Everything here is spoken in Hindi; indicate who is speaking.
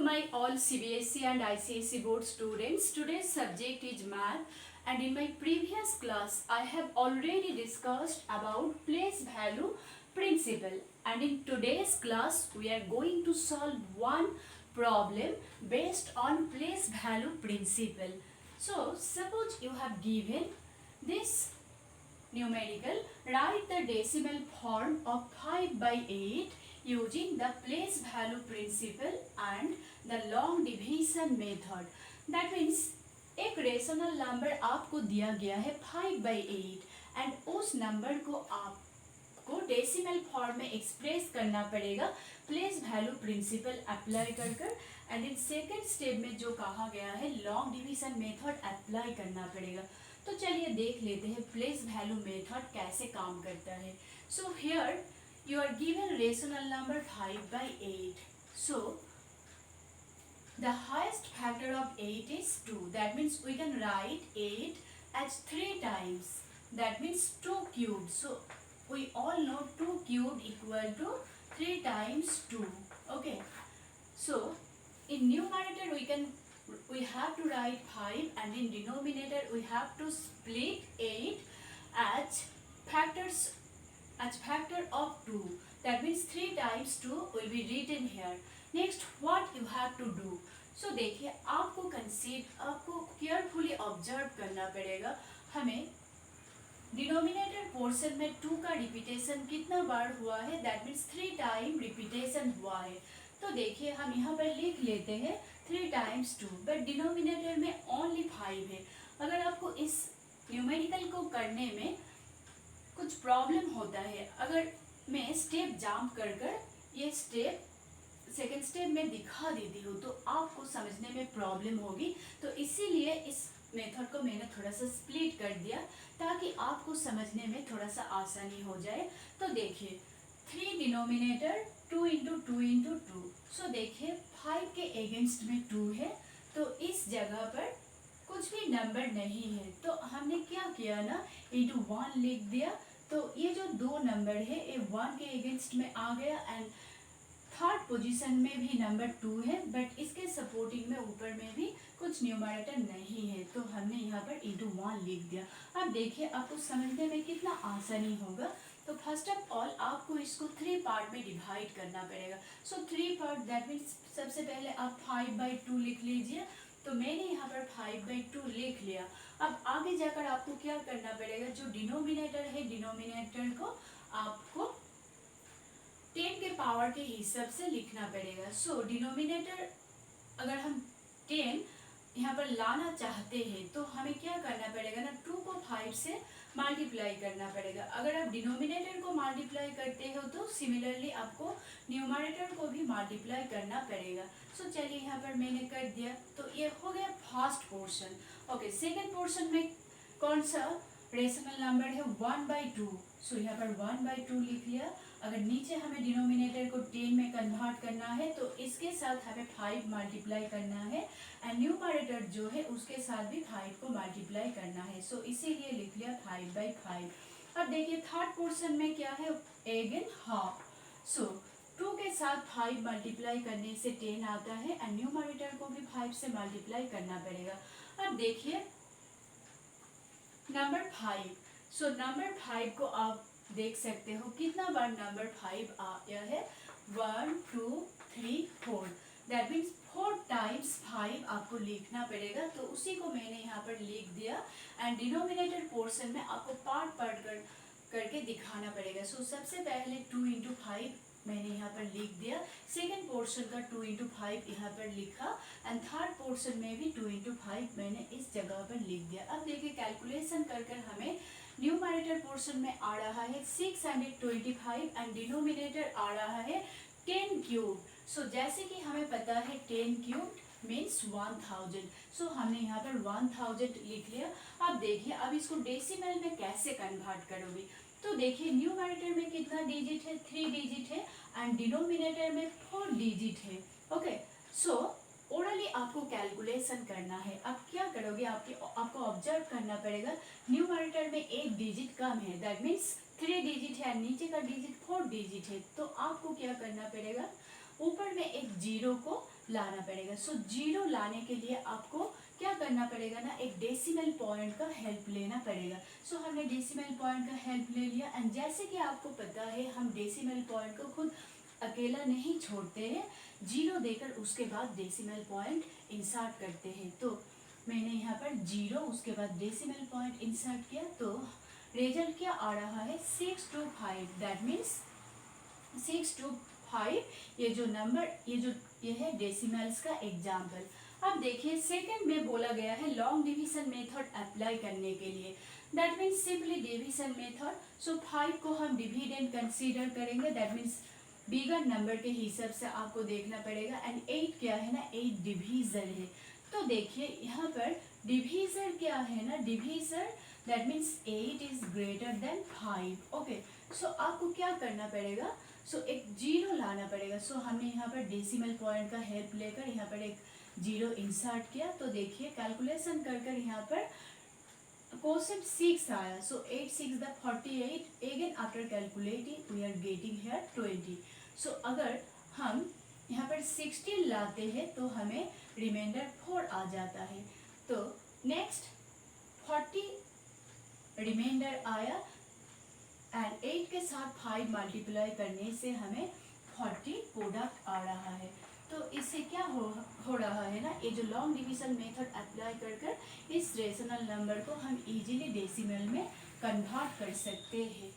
Speaker 1: my all CBSE and ICSE board students. Today's subject is math, and in my previous class I have already discussed about place value principle, and in today's class we are going to solve one problem based on place value principle. So suppose you have given this numerical, write the decimal form of 5 by 8 using the place value principle and the long division method. That means एक रेशनल नंबर आपको दिया गया है 5 by 8 एंड उस नंबर को आपको डेसिमल फॉर्म में एक्सप्रेस करना पड़ेगा प्लेस वैल्यू प्रिंसिपल अप्लाई कर कर। एंड इन सेकेंड स्टेप में जो कहा गया है लॉन्ग डिवीजन मेथड अप्लाई करना पड़ेगा। तो चलिए देख लेते हैं प्लेस वैल्यू मेथड कैसे काम करता है। So here you are given rational number 5 by 8. So the highest factor of 8 is 2. That means we can write 8 as 3 times. That means 2 cubed. So we all know 2 cubed equal to 3 times 2. Okay. So in numerator we have to write 5, and in denominator we have to split 8 as factor of 2. That means 3 times 2 will be written here. Next what you have to do. So देखिए आपको केयरफुली ऑब्जर्व करना पड़ेगा। हमें डिनोमिनेटर पोर्शन में 2 का रिपीटेशन कितना बार हुआ है, दैट मीन्स 3 टाइम रिपीटेशन हुआ है। तो देखिए हम यहाँ पर लिख लेते हैं 3 times 2, बट डिनोमिनेटर में ओनली 5 है। अगर आपको इस न्यूमेरिकल को करने में कुछ प्रॉब्लम होता है, अगर मैं स्टेप जंप कर ये स्टेप सेकेंड स्टेप में दिखा देती हूँ तो आपको समझने में प्रॉब्लम होगी। तो इसीलिए इस मेथड को मैंने थोड़ा सा स्प्लिट कर दिया ताकि आपको समझने में थोड़ा सा आसानी हो जाए। तो देखिए 3 डिनोमिनेटर 2 इंटू 2 इंटू 2। सो देखिए 5 के अगेंस्ट में 2 है, तो इस जगह पर कुछ भी नंबर नहीं है, तो हमने क्या किया ना इंटू 1 लिख दिया। तो ये जो 2 नंबर है ये 1 के अगेंस्ट में आ गया, एंड थर्ड पोजीशन में भी नंबर 2 है, बट इसके सपोर्टिंग में ऊपर में भी कुछ न्यूमरेटर नहीं है, तो हमने यहाँ पर इंटू 1 लिख दिया। अब देखिए आपको समझने में कितना आसानी होगा। तो फर्स्ट ऑफ ऑल आपको इसको 3 पार्ट में डिवाइड करना पड़ेगा। सो 3 पार्ट दैट मीन्स सबसे पहले आप 5 by 2 लिख लीजिए। तो मैंने यहाँ पर 5 by 2 लिख लिया। अब आगे जाकर आपको क्या करना पड़ेगा, जो डिनोमिनेटर है डिनोमिनेटर को आपको 10 के पावर के हिसाब से लिखना पड़ेगा। सो डिनोमिनेटर अगर हम 10 यहाँ पर लाना चाहते हैं तो हमें क्या करना पड़ेगा ना 2 को 5 से मल्टीप्लाई करना पड़ेगा। अगर आप डिनोमिनेटर को मल्टीप्लाई करते हो तो सिमिलरली आपको न्यूमरेटर को भी मल्टीप्लाई करना पड़ेगा। सो चलिए यहाँ पर मैंने कर दिया। तो ये हो गया first portion. Okay, second portion में कौन सा रेशनल नंबर है 1 by 2। सो यहाँ पर 1 by 2 लिख लिया। अगर नीचे हमें डिनोमिनेटर को 10 में कन्वर्ट करना है तो इसके साथ हमें 5 मल्टीप्लाई करना है, एंड न्यूमरेटर जो है उसके साथ भी 5 को मल्टीप्लाई करना है। सो इसीलिए लिख लिया 5 by 5। अब देखिए थर्ड पोर्शन में क्या है अगेन हाफ। सो 2 के साथ 5 मल्टीप्लाई करने से 10 आता है, एंड न्यूमरेटर को भी 5 से मल्टीप्लाई करना पड़ेगा। अब देखिए नंबर 5। सो नंबर 5 को आप देख सकते हो कितना बार नंबर 5 आया है, 1 2 3 4। दैट मीन्स 4 times 5 आपको लिखना पड़ेगा। तो उसी को मैंने यहाँ पर लिख दिया, एंड डिनोमिनेटर पोर्शन में आपको पार्ट करके दिखाना पड़ेगा। सो सबसे पहले 2 इंटू 5 मैंने यहाँ पर लिख दिया, सेकेंड पोर्शन का 2 इंटू 5 यहाँ पर लिखा, एंड थर्ड पोर्शन में भी 2 इंटू 5 मैंने इस जगह पर लिख दिया। अब देखिए कैलकुलेशन कर हमें न्यूमरेटर पोर्शन में आ रहा है 625 एंड डिनोमिनेटर आ रहा है 10 क्यूब। सो जैसे कि हमें पता है 10 क्यूब मीन्स 1000। सो हमने यहाँ पर 1000 लिख लिया। अब देखिए अब इसको डेसिमल में कैसे कन्वर्ट करोगे। तो देखिए न्यूमरेटर में कितना डिजिट है 3 डिजिट है, एंड डिनोमिनेटर में 4 डिजिट है। ओके, सो ओरली आपको कैलकुलेशन करना है। अब क्या करोगे आपको ऑब्जर्व करना पड़ेगा न्यूमरेटर में 1 डिजिट कम है, दैट मीन्स 3 डिजिट है, नीचे का डिजिट 4 डिजिट है। तो आपको क्या करना पड़ेगा ऊपर में एक जीरो को लाना पड़ेगा। सो जीरो लाने के लिए आपको क्या करना पड़ेगा ना, एक डेसिमल पॉइंट का हेल्प लेना पड़ेगा। सो हमने डेसिमल पॉइंट का हेल्प ले लिया एंड जैसे कि आपको पता है हम डेसिमल पॉइंट को खुद अकेला नहीं छोड़ते हैं, जीरो देकर उसके बाद डेसिमल पॉइंट इंसर्ट करते हैं। तो मैंने यहाँ पर जीरो उसके बाद डेसिमल पॉइंट इंसर्ट किया, तो रिजल्ट क्या आ रहा है 625। दैट मीन्स 625 ये जो नंबर ये है डेसिमल्स का एग्जाम्पल। अब देखिए सेकंड में बोला गया है लॉन्ग डिवीजन मेथड अप्लाई करने के लिए। That means simply division method. So 5 को हम डिविडेंड कंसीडर करेंगे, दैट मीन्स बिगर नंबर के हिसाब से आपको देखना पड़ेगा। एंड 8 क्या है ना, 8 डिवीजर है। तो देखिए यहाँ पर डिवीजर क्या है ना, divisor that means 8 is greater than 5। Okay, so आपको क्या करना पड़ेगा, सो एक जीरो लाना पड़ेगा। सो हमने यहाँ पर डेसिमल पॉइंट का हेल्प लेकर यहाँ पर एक जीरो इंसर्ट किया। तो देखिए कैलकुलेशन कर कर यहाँ पर क्वोशेंट 6 आया। So 8 6 the 48। Again after calculating we are getting here 20। So अगर हम यहाँ पर 16 लाते हैं तो हमें रिमाइंडर 4 आ जाता है। तो नेक्स्ट 40 रिमाइंडर आया एंड 8 के साथ 5 मल्टीप्लाई करने से हमें 40 प्रोडक्ट आ रहा है। तो इससे क्या हो रहा है ना, ये जो लॉन्ग डिवीजन मेथड अप्लाई कर कर इस रेशनल नंबर को हम इजीली डेसिमल में कन्वर्ट कर सकते हैं।